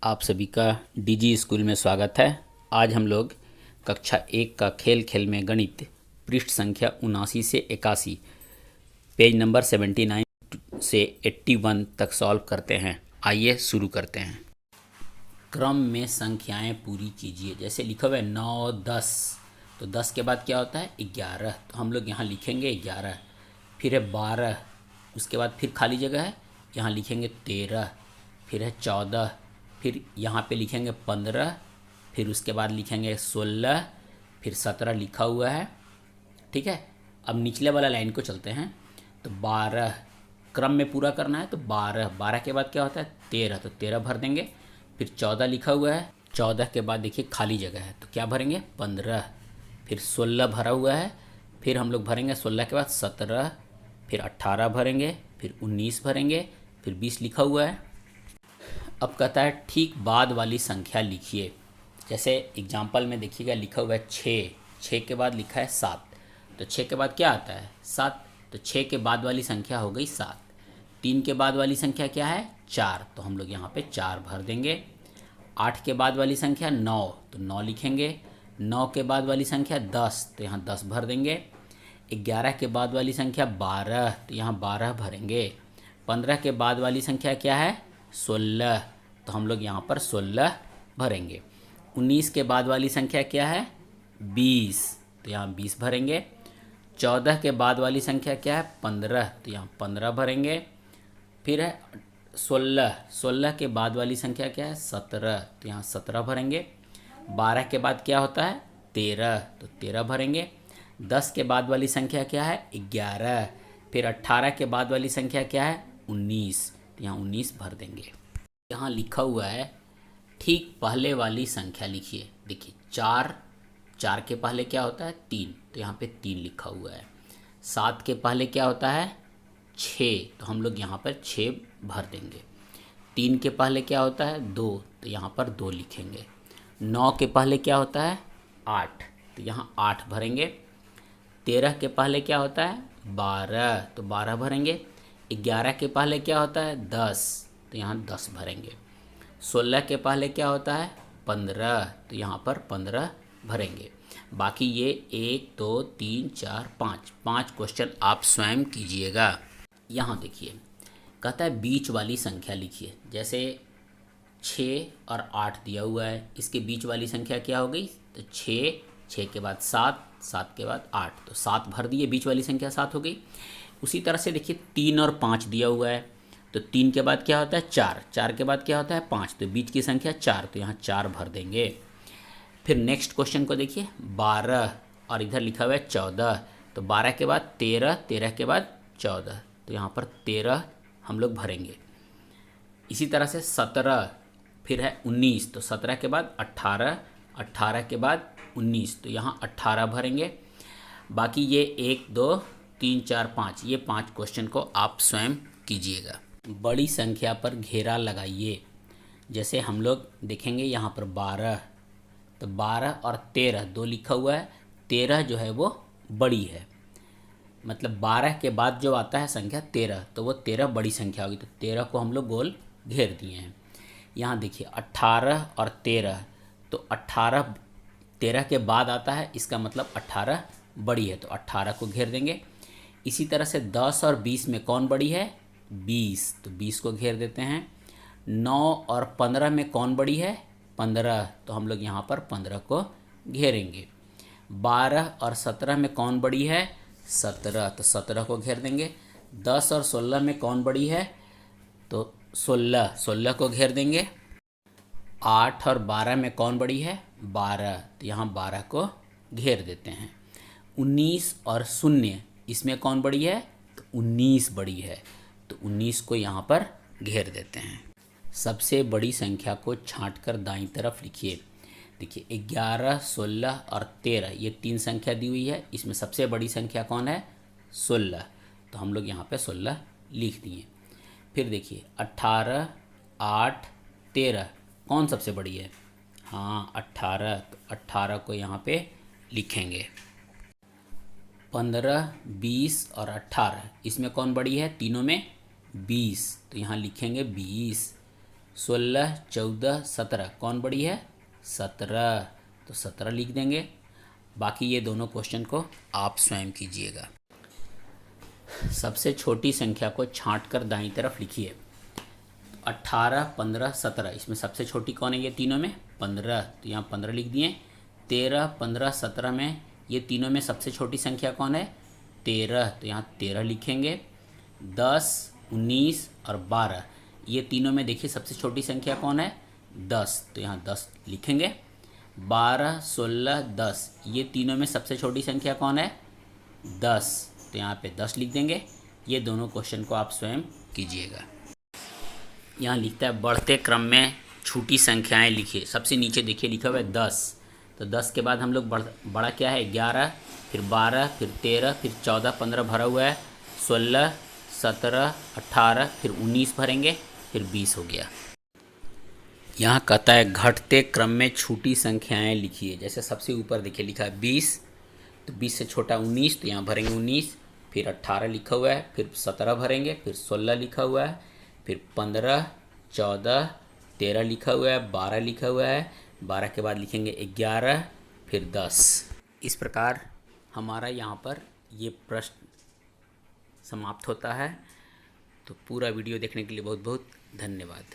आप सभी का डीजी स्कूल में स्वागत है। आज हम लोग कक्षा 1 का खेल खेल में गणित पृष्ठ संख्या 79 से 81 पेज नंबर 79 से 81 तक सॉल्व करते हैं। आइए शुरू करते हैं। क्रम में संख्याएं पूरी कीजिए। जैसे लिखा हुआ है 9 10, तो 10 के बाद क्या होता है 11, तो हम लोग यहाँ लिखेंगे 11। फिर है 12, उसके बाद फिर खाली जगह है, यहाँ लिखेंगे 13। फिर है 14, फिर यहाँ पे लिखेंगे 15, फिर उसके बाद लिखेंगे 16, फिर 17 लिखा हुआ है। ठीक है, अब निचले वाला लाइन को चलते हैं। तो 12 क्रम में पूरा करना है, तो 12 के बाद क्या होता है 13, तो 13 भर देंगे। फिर 14 लिखा हुआ है, 14 के बाद देखिए खाली जगह है, तो क्या भरेंगे 15। फिर 16 भरा हुआ है, फिर हम लोग भरेंगे 16 के बाद 17, फिर 18 भरेंगे, फिर 19 भरेंगे, फिर 20 लिखा हुआ है। अब कहता है ठीक बाद वाली संख्या लिखिए। जैसे एग्जाम्पल में देखिएगा लिखा हुआ है 6 के बाद लिखा है 7, तो 6 के बाद क्या आता है 7, तो 6 के बाद वाली संख्या हो गई 7। 3 के बाद वाली संख्या क्या है 4, तो हम लोग यहाँ पे 4 भर देंगे। 8 के बाद वाली संख्या 9, तो 9 लिखेंगे। 9 के बाद वाली संख्या 10, तो यहाँ 10 भर देंगे। 11 के बाद वाली संख्या 12, तो यहाँ 12 भरेंगे। 15 के बाद वाली संख्या क्या है 16, तो हम लोग यहाँ पर 16 भरेंगे। 19 के बाद वाली संख्या क्या है 20, तो यहाँ 20 भरेंगे। 14 के बाद वाली संख्या क्या है 15, तो यहाँ 15 भरेंगे। फिर है 16 के बाद वाली संख्या क्या है 17, तो यहाँ 17 भरेंगे। 12 के बाद क्या होता है 13, तो 13 भरेंगे। 10 के बाद वाली संख्या क्या है 11, फिर 18 के बाद वाली संख्या क्या है 19, तो यहाँ 19 भर देंगे। यहाँ लिखा हुआ है ठीक पहले वाली संख्या लिखिए। देखिए 4 के पहले क्या होता है 3, तो यहाँ पे 3 लिखा हुआ है। 7 के पहले क्या होता है 6, तो हम लोग यहाँ पर 6 भर देंगे। 3 के पहले क्या होता है 2, तो यहाँ पर 2 लिखेंगे। 9 के पहले क्या होता है 8, तो यहाँ 8 भरेंगे। 13 के पहले क्या होता है 12, तो 12 भरेंगे। 11 के पहले क्या होता है 10, तो यहाँ 10 भरेंगे। 16 के पहले क्या होता है 15, तो यहाँ पर 15 भरेंगे। बाकी ये 1 2 3 4 5 क्वेश्चन आप स्वयं कीजिएगा। यहाँ देखिए कहता है बीच वाली संख्या लिखिए। जैसे 6 और 8 दिया हुआ है, इसके बीच वाली संख्या क्या हो गई, तो 6 के बाद 7 के बाद 8, तो 7 भर दिए, बीच वाली संख्या 7 हो गई। उसी तरह से देखिए 3 और 5 दिया हुआ है, तो 3 के बाद क्या होता है 4 के बाद क्या होता है 5, तो बीच की संख्या 4, तो यहाँ 4 भर देंगे। फिर नेक्स्ट क्वेश्चन को देखिए 12 और इधर लिखा हुआ है 14, तो 12 के बाद 13 के बाद 14, तो यहाँ पर 13 हम लोग भरेंगे। इसी तरह से 17, फिर है 19, तो 17 के बाद 18 के बाद 19, तो यहाँ 18 भरेंगे। बाकी ये 1 2 3 4 5, ये 5 क्वेश्चन को आप स्वयं कीजिएगा। बड़ी संख्या पर घेरा लगाइए। जैसे हम लोग देखेंगे यहाँ पर 12, तो 12 और 13 2 लिखा हुआ है। 13 जो है वो बड़ी है, मतलब 12 के बाद जो आता है संख्या 13, तो वो 13 बड़ी संख्या होगी, तो 13 को हम लोग गोल घेर दिए हैं। यहाँ देखिए 18 और 13, तो 18 13 के बाद आता है, इसका मतलब 18 बड़ी है, तो 18 को घेर देंगे। इसी तरह से 10 और 20 में कौन बड़ी है 20, तो 20 को घेर देते हैं। 9 और 15 में कौन बड़ी है 15, तो हम लोग यहाँ पर 15 को घेरेंगे। 12 और 17 में कौन बड़ी है 17, तो 17 को घेर देंगे। 10 और 16 में कौन बड़ी है, तो 16 को घेर देंगे। 8 और 12 में कौन बड़ी है 12, तो यहाँ 12 को घेर देते हैं। 19 और 0 इसमें कौन बड़ी है, तो 19 बड़ी है, तो 19 को यहाँ पर घेर देते हैं। सबसे बड़ी संख्या को छांटकर दाईं तरफ लिखिए। देखिए 11 16 और 13, ये 3 संख्या दी हुई है, इसमें सबसे बड़ी संख्या कौन है 16, तो हम लोग यहाँ पे 16 लिख दिए। फिर देखिए 18 8 13, कौन सबसे बड़ी है, हाँ 18, तो 18 को यहाँ पे लिखेंगे। 15 20 और 18, इसमें कौन बड़ी है तीनों में 20, तो यहाँ लिखेंगे 20। 16, 14, 17 कौन बड़ी है? 17। तो 17 लिख देंगे। बाकी ये दोनों क्वेश्चन को आप स्वयं कीजिएगा। सबसे छोटी संख्या को छांट कर दाईं तरफ लिखिए। 18, 15, 17 इसमें सबसे छोटी कौन है? ये तीनों में 15, तो यहाँ 15 लिख दिए। 13, 15, 17 में ये तीनों में सबसे छोटी संख्या कौन है? 13, तो यहाँ 13 लिखेंगे। 10, 19 और 12 ये तीनों में देखिए सबसे छोटी संख्या कौन है? 10, तो यहाँ 10 लिखेंगे। 12, 16, 10 ये तीनों में सबसे छोटी संख्या कौन है? 10, तो यहाँ पे 10 लिख देंगे। ये दोनों क्वेश्चन को आप स्वयं कीजिएगा। यहाँ लिखता है बढ़ते क्रम में छोटी संख्याएं लिखिए। सबसे नीचे देखिए लिखा हुआ है 10, तो 10 के बाद हम लोग बड़ा क्या है? 11, फिर 12, फिर 13, फिर 14, 15 भरा हुआ है, 16, 17, 18, फिर 19 भरेंगे, फिर 20 हो गया। यहाँ कहता है घटते क्रम में छोटी संख्याएं लिखिए। जैसे सबसे ऊपर देखिए लिखा है 20, तो 20 से छोटा 19, तो यहाँ भरेंगे 19, फिर 18 लिखा हुआ है, फिर 17 भरेंगे, फिर 16 लिखा हुआ है, फिर 15, 14, 13 लिखा हुआ है, 12 लिखा हुआ है, 12 के बाद लिखेंगे 11, फिर 10। इस प्रकार हमारा यहाँ पर ये प्रश्न समाप्त होता है। तो पूरा वीडियो देखने के लिए बहुत बहुत धन्यवाद।